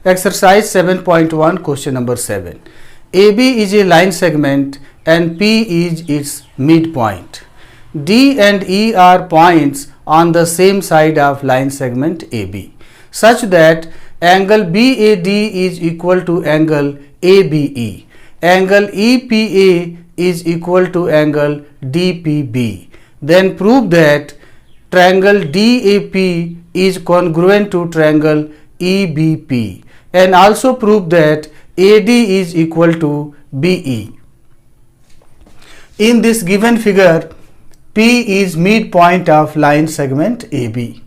Exercise 7.1 question number 7. AB is a line segment and P is its midpoint. D and E are points on the same side of line segment AB such that angle BAD is equal to angle ABE. Angle EPA is equal to angle DPB. Then prove that triangle DAP is congruent to triangle EBP, and also prove that AD is equal to BE. In this given figure, P is midpoint of line segment AB.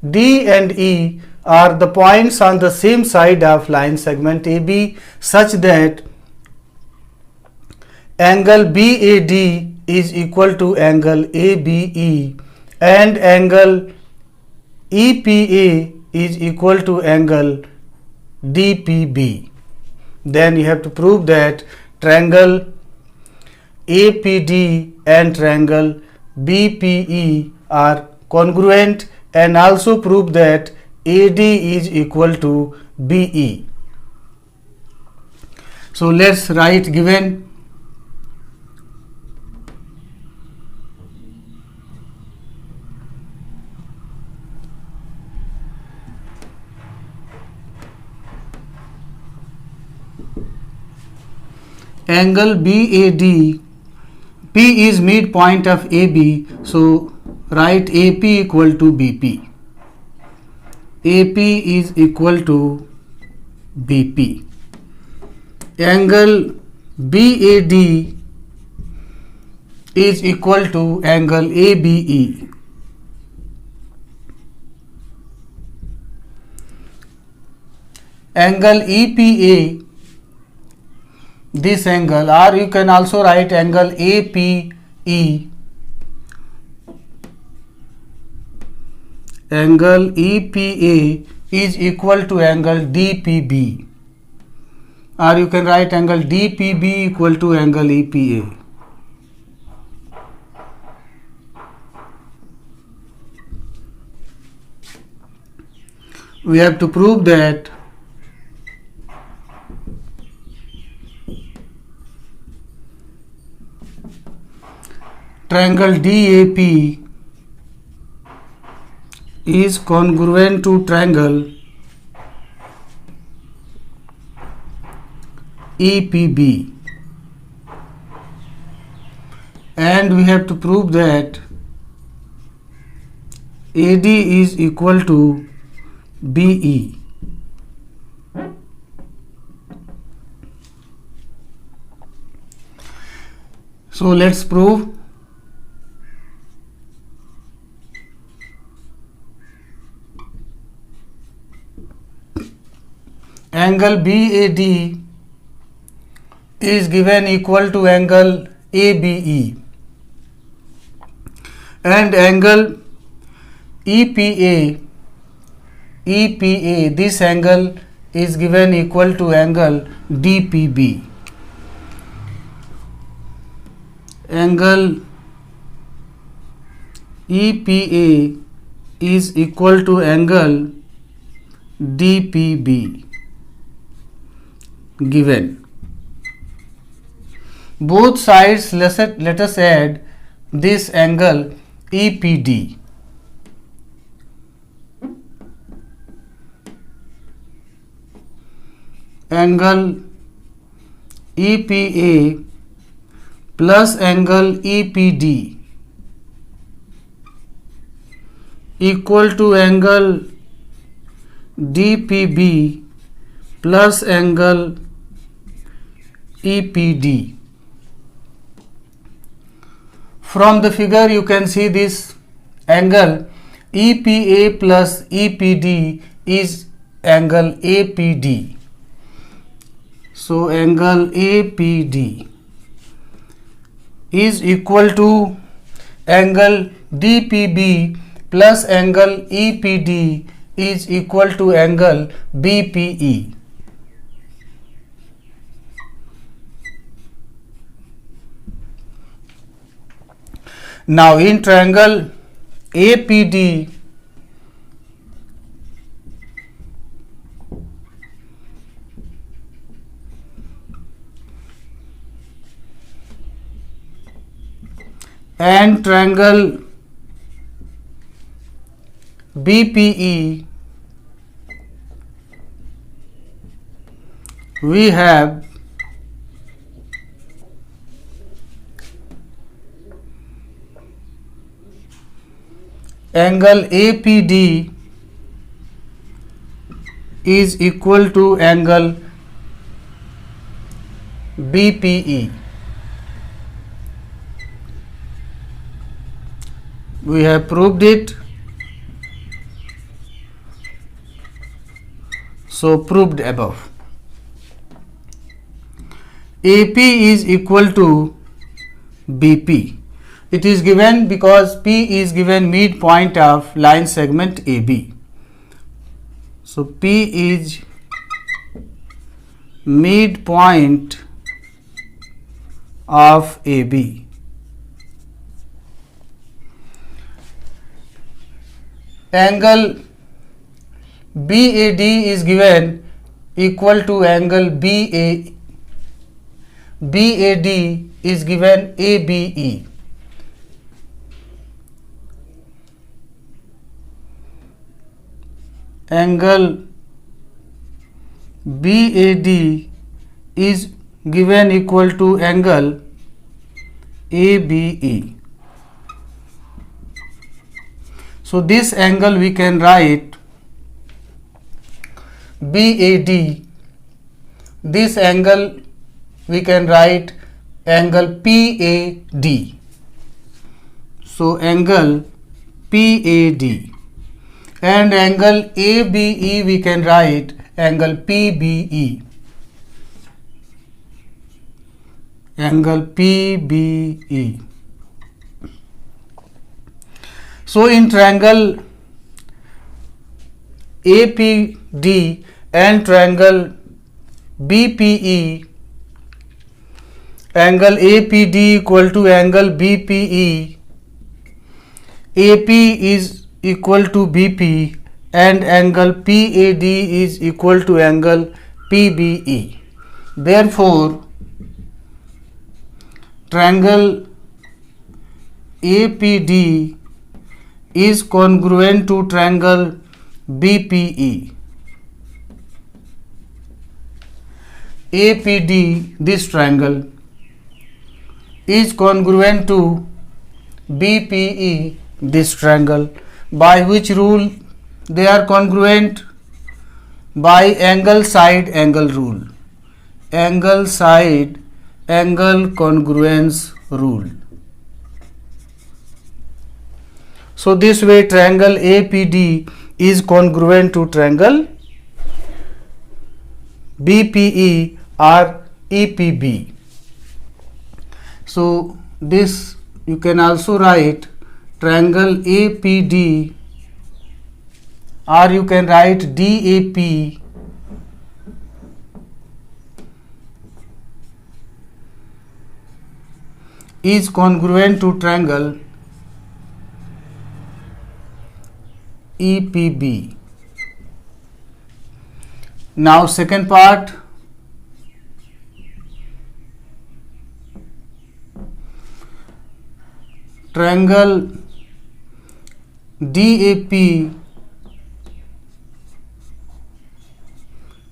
D and E are the points on the same side of line segment AB such that angle BAD is equal to angle ABE and angle EPA is equal to angle DPB. Then you have to prove that triangle APD and triangle BPE are congruent, and also prove that AD is equal to BE. So let's write given. Angle BAD, P is midpoint of AB, so write AP equal to BP. AP is equal to BP. Angle BAD is equal to angle ABE. Angle EPA, this angle, or you can also write angle APE. Angle EPA is equal to angle DPB, or you can write angle DPB equal to angle EPA. We have to prove that triangle DAP is congruent to triangle EPB, and we have to prove that AD is equal to BE. So let's prove. Angle BAD is given equal to angle ABE, and angle EPA, this angle is given equal to angle DPB. Angle EPA is equal to angle DPB given. Both sides let us add this angle EPD. Angle EPA plus angle EPD equal to angle DPB plus angle EPD. From the figure you can see this angle EPA plus EPD is angle APD. So angle APD is equal to angle DPB plus angle EPD is equal to angle BPE. Now in triangle APD and triangle BPE, we have angle APD is equal to angle BPE. We have proved it. So proved above. AP is equal to BP. It is given because P is given midpoint of line segment AB. So P is midpoint of AB. Angle BAD is given equal to angle BAD is given ABE. Angle BAD is given equal to angle ABE. So this angle we can write BAD. This angle we can write angle PAD. So angle PAD. And angle ABE we can write angle PBE. Angle PBE. So in triangle APD and triangle BPE, angle APD equal to angle BPE, AP is equal to BP and angle PAD is equal to angle PBE. Therefore, triangle APD is congruent to triangle BPE. APD, this triangle, is congruent to BPE, this triangle. By which rule they are congruent? By angle side angle rule. Angle side angle congruence rule. So this way triangle APD is congruent to triangle BPE or EPB. So this you can also write triangle APD, or you can write DAP is congruent to triangle EPB. Now second part, triangle DAP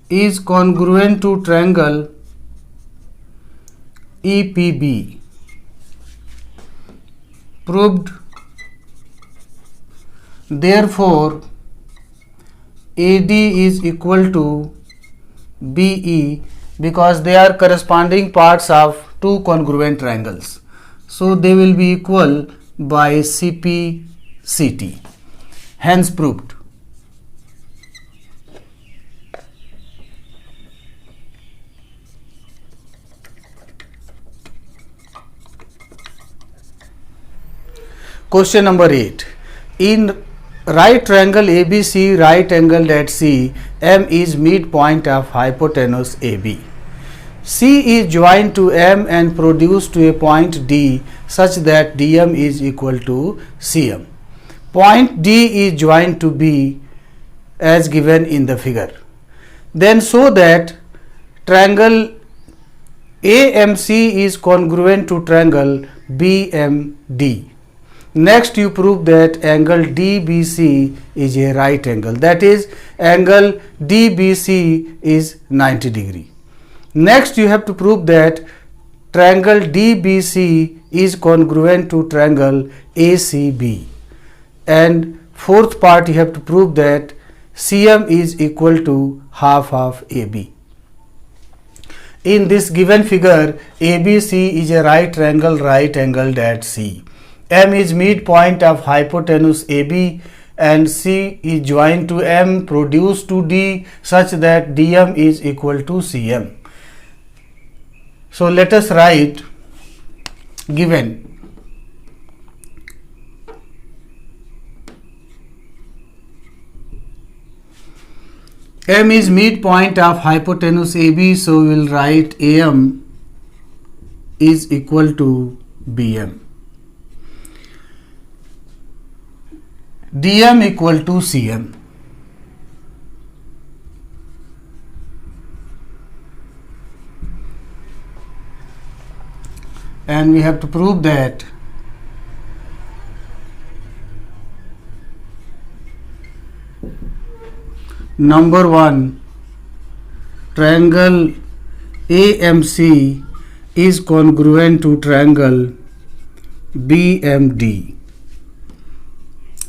is congruent to triangle EPB. Proved. Therefore, AD is equal to BE because they are corresponding parts of two congruent triangles. So they will be equal by CP/CT. Hence proved. Question number 8. In right triangle ABC, right angled at C, M is midpoint of hypotenuse AB. C is joined to M and produced to a point D such that DM is equal to CM. Point D is joined to B as given in the figure. Then show that triangle AMC is congruent to triangle BMD. Next, you prove that angle DBC is a right angle. That is, angle DBC is 90 degree. Next, you have to prove that triangle DBC is congruent to triangle ACB. And fourth part, you have to prove that CM is equal to half of AB. In this given figure, ABC is a right angled at C. M is midpoint of hypotenuse AB and C is joined to M produced to D such that DM is equal to CM. So let us write given M is midpoint of hypotenuse AB, so we will write AM is equal to BM. DM equal to CM. And we have to prove that number 1, triangle AMC is congruent to triangle BMD.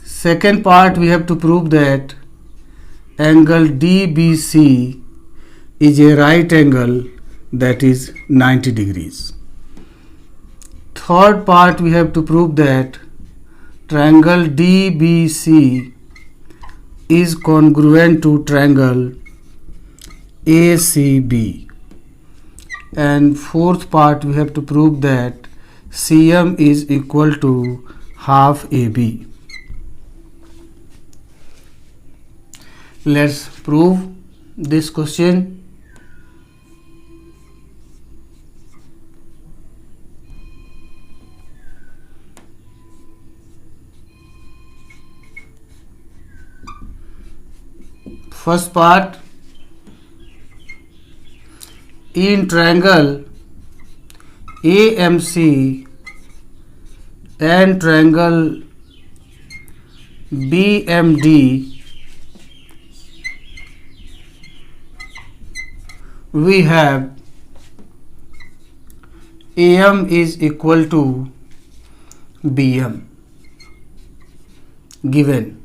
Second part, we have to prove that angle DBC is a right angle that is 90 degrees. Third part, we have to prove that triangle DBC is congruent to triangle ACB. And fourth part, we have to prove that CM is equal to half AB. Let's prove this question. First part, in triangle AMC and triangle BMD, we have AM is equal to BM given.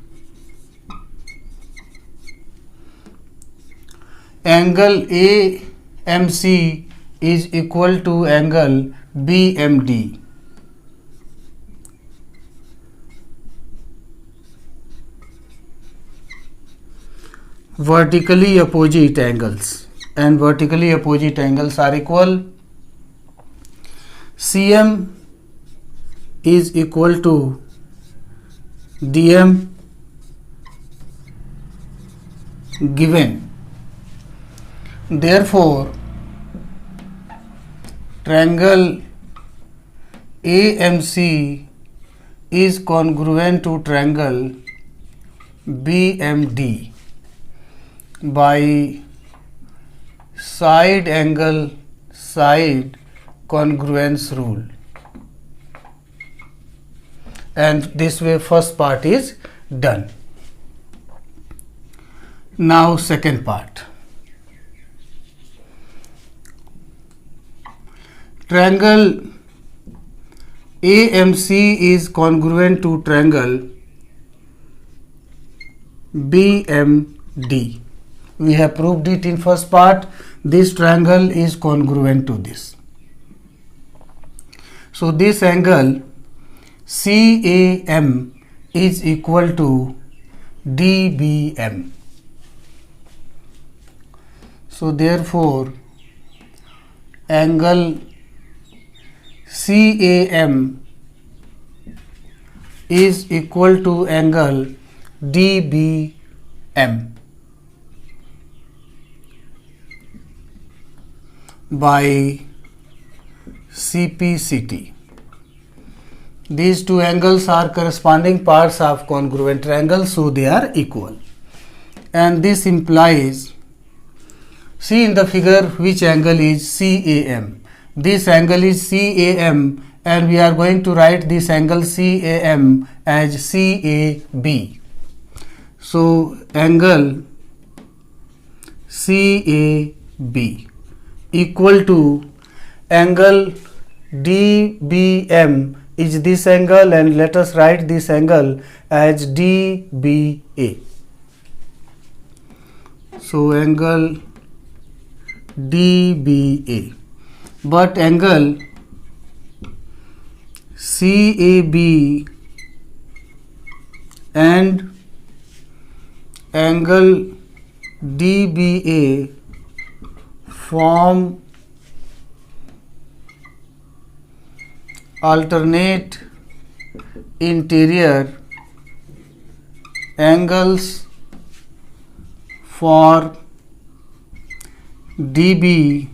Angle AMC is equal to angle BMD. Vertically opposite angles, and vertically opposite angles are equal. CM is equal to DM given. Therefore, triangle AMC is congruent to triangle BMD by side angle side congruence rule. And this way first part is done. Now second part. Triangle AMC is congruent to triangle BMD. We have proved it in first part. This triangle is congruent to this. So this angle CAM is equal to DBM. So therefore angle CAM is equal to angle DBM by CPCT. These two angles are corresponding parts of congruent triangle, so they are equal. And this implies, see in the figure which angle is CAM. this angle is CAM, and we are going to write this angle CAM as CAB. So angle CAB equal to angle DBM is this angle, and let us write this angle as DBA. So angle DBA, but angle CAB and angle DBA form alternate interior angles for DB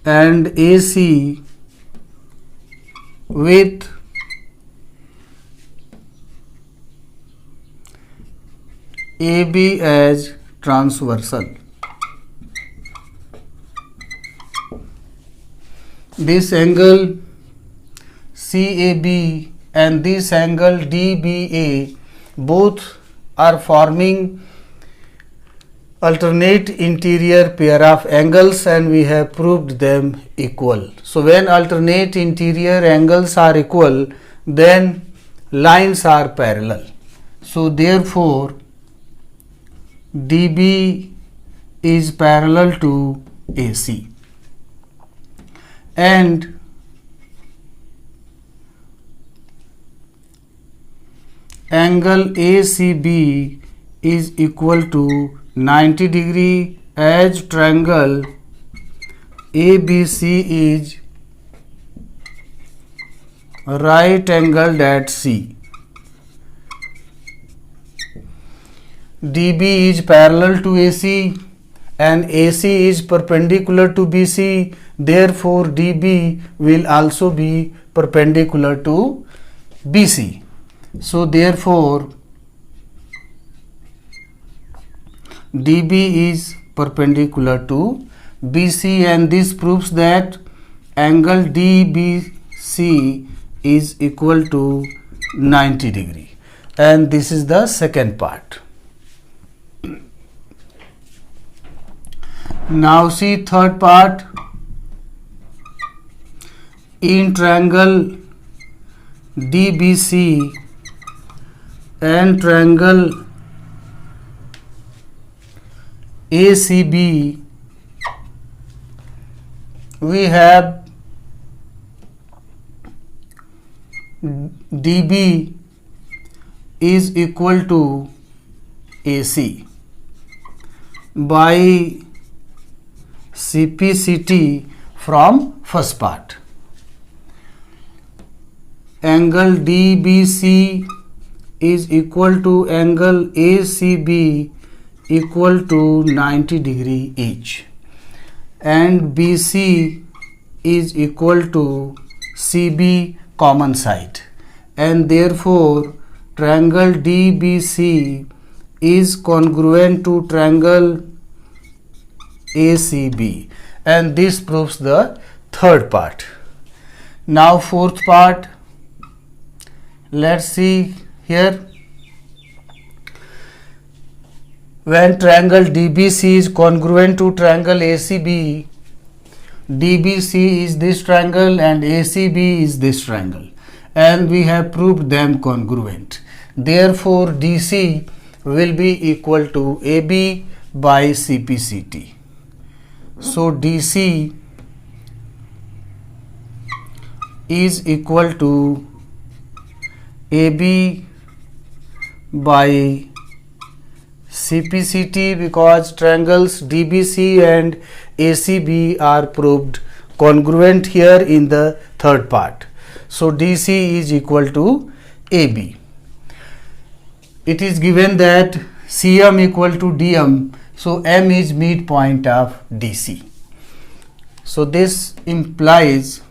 and AC with AB as transversal. This angle CAB and this angle DBA both are forming alternate interior pair of angles, and we have proved them equal. So when alternate interior angles are equal, then lines are parallel. So therefore DB is parallel to AC, and angle ACB is equal to 90 degree as triangle ABC is right angled at C. DB is parallel to AC and AC is perpendicular to BC, therefore DB will also be perpendicular to BC. So therefore DB is perpendicular to BC, and this proves that angle DBC is equal to 90 degree. And this is the second part. Now see third part. In triangle DBC and triangle ACB, we have DB is equal to AC by CPCT from first part. Angle DBC is equal to angle ACB equal to 90 degree each, and BC is equal to CB common side, and therefore triangle DBC is congruent to triangle ACB, and this proves the third part. Now fourth part, let's see here. When triangle DBC is congruent to triangle ACB, DBC is this triangle and ACB is this triangle, and we have proved them congruent. Therefore DC will be equal to AB by CPCT. So DC is equal to AB by CPCT because triangles DBC and ACB are proved congruent here in the third part. So DC is equal to AB. It is given that CM equal to DM, so M is midpoint of DC. So this implies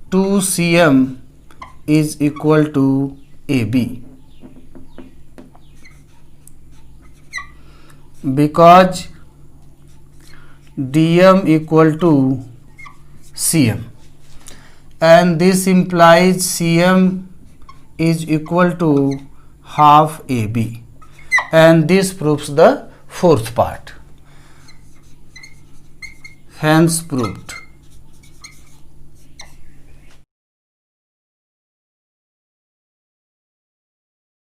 2CM is equal to AB, because DM equal to CM, and this implies CM is equal to half AB, and this proves the fourth part. Hence proved.